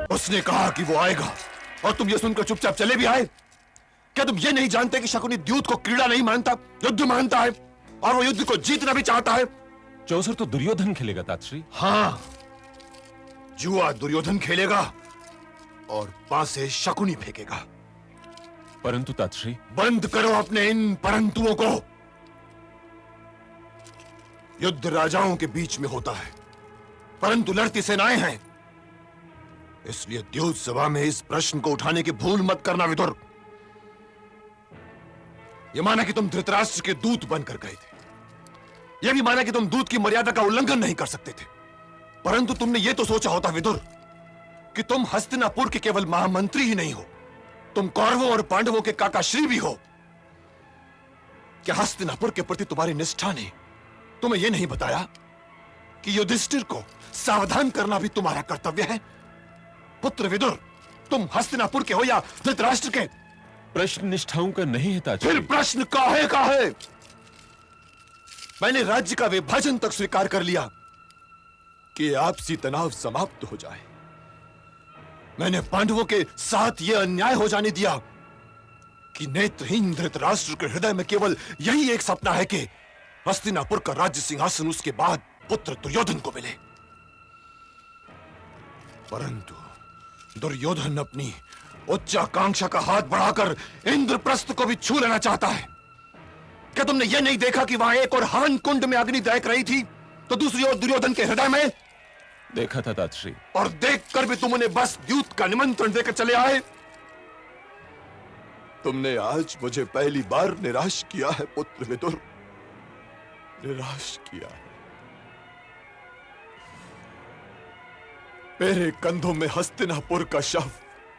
उसने कहा कि वो आएगा और तुम ये सुनकर चुपचाप चले भी आए। क्या तुम ये नहीं जानते कि शकुनी द्यूत को क्रीड़ा नहीं मानता, युद्ध मानता है, और वो युद्ध को जीतना भी चाहता है। चौसर तो दुर्योधन खेलेगा तातश्री। हाँ, जुआ दुर्योधन खेलेगा और पासे शकुनी फेंकेगा। परंतु तातश्री, बंद करो अपने इन परंतुओं को। युद्ध राजाओं के बीच में होता है, परंतु लड़ती सेनाएं हैं। इसलिए द्यूत सभा में इस प्रश्न को उठाने की भूल मत करना विदुर। यह माना कि तुम धृतराष्ट्र के दूत बनकर गए थे, यह भी माना कि तुम दूत की मर्यादा का उल्लंघन नहीं कर सकते थे, परंतु तुमने यह तो सोचा होता विदुर कि तुम हस्तिनापुर के केवल महामंत्री ही नहीं हो, तुम कौरवों और पांडवों के काकाश्री भी हो। क्या हस्तिनापुर के प्रति तुम्हारी निष्ठा ने तुम्हें यह नहीं बताया कि युधिष्ठिर को सावधान करना भी तुम्हारा कर्तव्य है? पुत्र विदुर, तुम हस्तिनापुर के हो या धृतराष्ट्र के? प्रश्न निष्ठाओं का नहीं है तातश्री। फिर प्रश्न काहे का है? मैंने राज्य का विभाजन तक स्वीकार कर लिया कि आपसी तनाव समाप्त हो जाए। मैंने पांडवों के साथ यह अन्याय हो जाने दिया कि नेत्रहीन धृतराष्ट्र के हृदय में केवल यही एक सपना है कि हस्तिनापुर का राज्य सिंहासन उसके बाद पुत्र दुर्योधन को मिले। परंतु दुर्योधन अपनी उच्चाकांक्षा का हाथ बढ़ाकर इंद्रप्रस्थ को भी छू लेना चाहता है। क्या तुमने यह नहीं देखा कि वहां एक और हवन कुंड में अग्नि दहक रही थी, तो दूसरी ओर दुर्योधन के हृदय में? देखा था तातश्री। और देखकर भी तुम उन्हें बस द्यूत का निमंत्रण देकर चले आए। तुमने आज मुझे पहली बार निराश किया है पुत्र विदुर, निराश किया है। मेरे कंधों में हस्तिनापुर का शव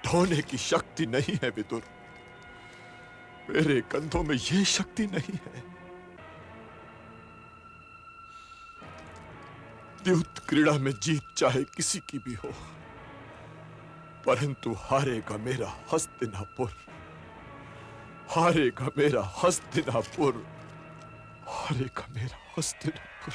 ढोने की शक्ति नहीं है विदुर, मेरे कंधों में यह शक्ति नहीं है। द्यूत क्रीड़ा में जीत चाहे किसी की भी हो, परंतु हारेगा मेरा हस्तिनापुर, हारेगा मेरा हस्तिनापुर, हारेगा मेरा हस्तिनापुर।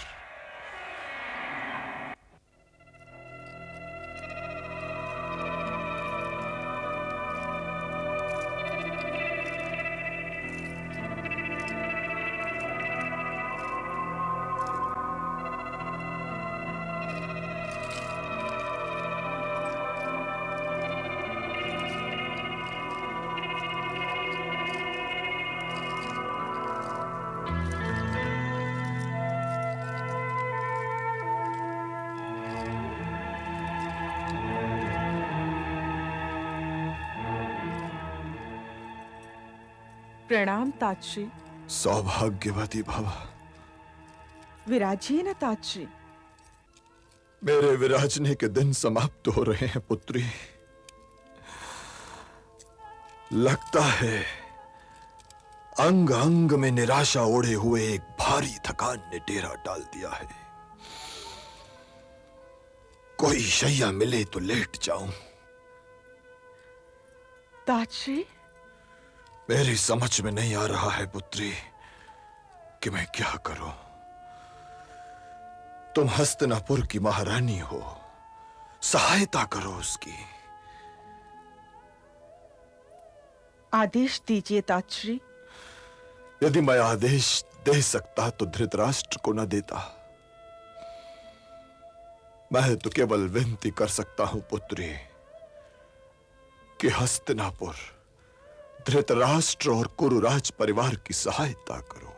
प्रणाम तातश्री। सौभाग्यवती भव। विराजिए न तातश्री। मेरे विराजने के दिन समाप्त हो रहे हैं पुत्री। लगता है अंग अंग में निराशा ओढ़े हुए एक भारी थकान ने डेरा डाल दिया है। कोई शैया मिले तो लेट जाऊं। तातश्री, मेरी समझ में नहीं आ रहा है पुत्री कि मैं क्या करूं। तुम हस्तिनापुर की महारानी हो, सहायता करो उसकी। आदेश दीजिए तातश्री। यदि मैं आदेश दे सकता तो धृतराष्ट्र को न देता। मैं तो केवल विनती कर सकता हूं पुत्री कि हस्तिनापुर, धृतराष्ट्र और कुरुराज परिवार की सहायता करो।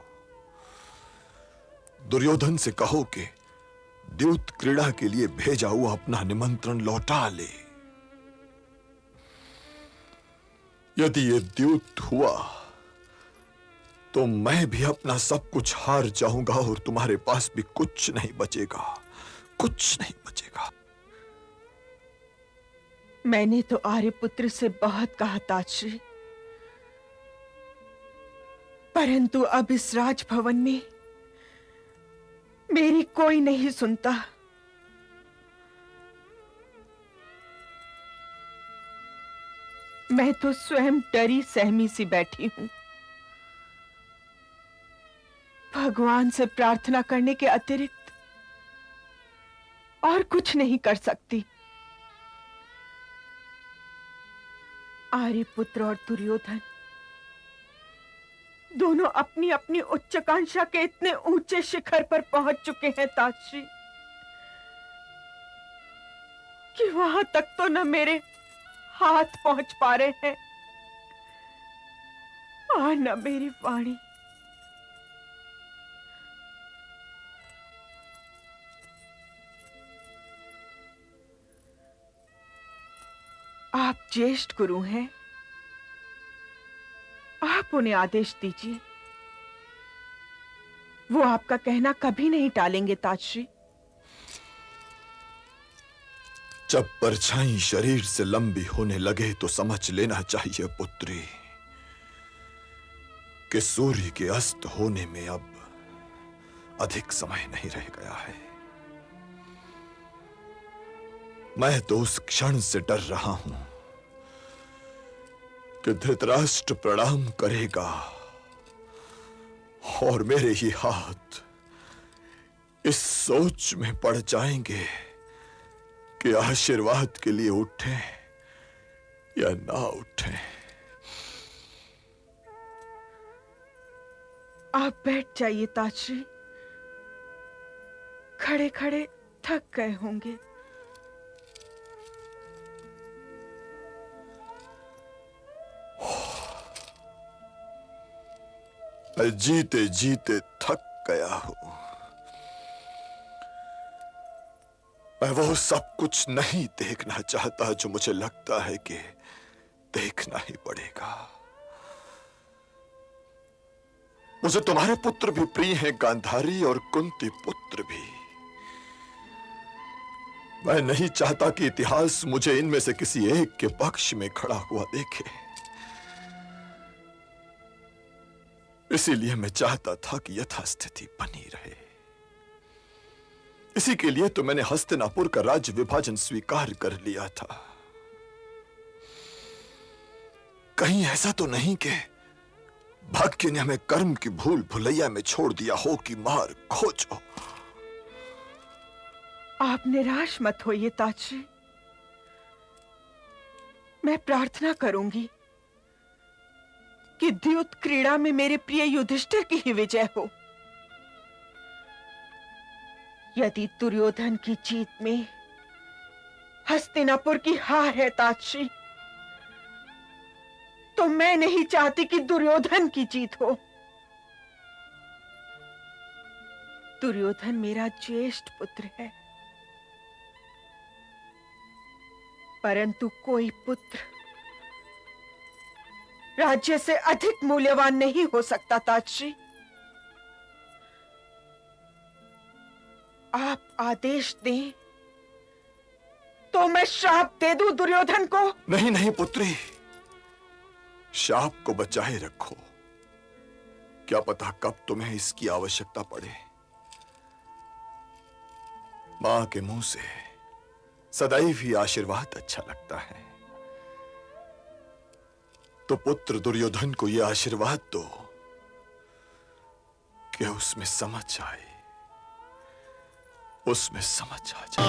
दुर्योधन से कहो कि द्यूत क्रीड़ा के लिए भेजा हुआ अपना निमंत्रण लौटा ले। यदि ये द्यूत हुआ तो मैं भी अपना सब कुछ हार जाऊंगा और तुम्हारे पास भी कुछ नहीं बचेगा, कुछ नहीं बचेगा। मैंने तो आर्यपुत्र से बहुत कहा तातश्री, परंतु अब इस राजभवन में मेरी कोई नहीं सुनता। मैं तो स्वयं डरी सहमी सी बैठी हूं। भगवान से प्रार्थना करने के अतिरिक्त और कुछ नहीं कर सकती। आर्यपुत्र और दुर्योधन दोनों अपनी अपनी उच्चाकांक्षा के इतने ऊंचे शिखर पर पहुंच चुके हैं ताश्री, कि वहां तक तो न मेरे हाथ पहुंच पा रहे हैं और न मेरी वाणी। आप ज्येष्ठ गुरु हैं, आप उन्हें आदेश दीजिए। वो आपका कहना कभी नहीं टालेंगे ताश्री। जब परछाई शरीर से लंबी होने लगे तो समझ लेना चाहिए पुत्री कि सूर्य के अस्त होने में अब अधिक समय नहीं रह गया है। मैं तो उस क्षण से डर रहा हूं कि धृतराष्ट्र प्रणाम करेगा और मेरे ही हाथ इस सोच में पड़ जाएंगे कि आशीर्वाद के लिए उठें या ना उठें। आप बैठ जाइए ताश्री, खड़े खड़े थक गए होंगे। मैं जीते जीते थक गया हूं। मैं वो सब कुछ नहीं देखना चाहता जो मुझे लगता है कि देखना ही पड़ेगा। मुझे तुम्हारे पुत्र भी प्रिय हैं, गांधारी और कुंती पुत्र भी। मैं नहीं चाहता कि इतिहास मुझे इनमें से किसी एक के पक्ष में खड़ा हुआ देखे। इसीलिए मैं चाहता था कि यथास्थिति बनी रहे। इसी के लिए तो मैंने हस्तिनापुर का राज्य विभाजन स्वीकार कर लिया था। कहीं ऐसा तो नहीं कि भाग्य ने हमें कर्म की भूल भुलैया में छोड़ दिया हो कि मार खोजो। आप निराश मत होइए ताश्री। मैं प्रार्थना करूंगी कि द्यूत क्रीड़ा में मेरे प्रिय युधिष्ठिर की ही विजय हो। यदि दुर्योधन की जीत में हस्तिनापुर की हार है ताश्री, तो मैं नहीं चाहती कि दुर्योधन की जीत हो। दुर्योधन मेरा ज्येष्ठ पुत्र है, परंतु कोई पुत्र राज्य से अधिक मूल्यवान नहीं हो सकता ताश्री। आप आदेश दें तो मैं श्राप दे दूं दुर्योधन को। नहीं नहीं पुत्री, शाप को बचाए रखो। क्या पता कब तुम्हें इसकी आवश्यकता पड़े। मां के मुंह से सदैव ही आशीर्वाद अच्छा लगता है, तो पुत्र दुर्योधन को यह आशीर्वाद दो कि उसमें समझ आए, उसमें समझ आ जाए।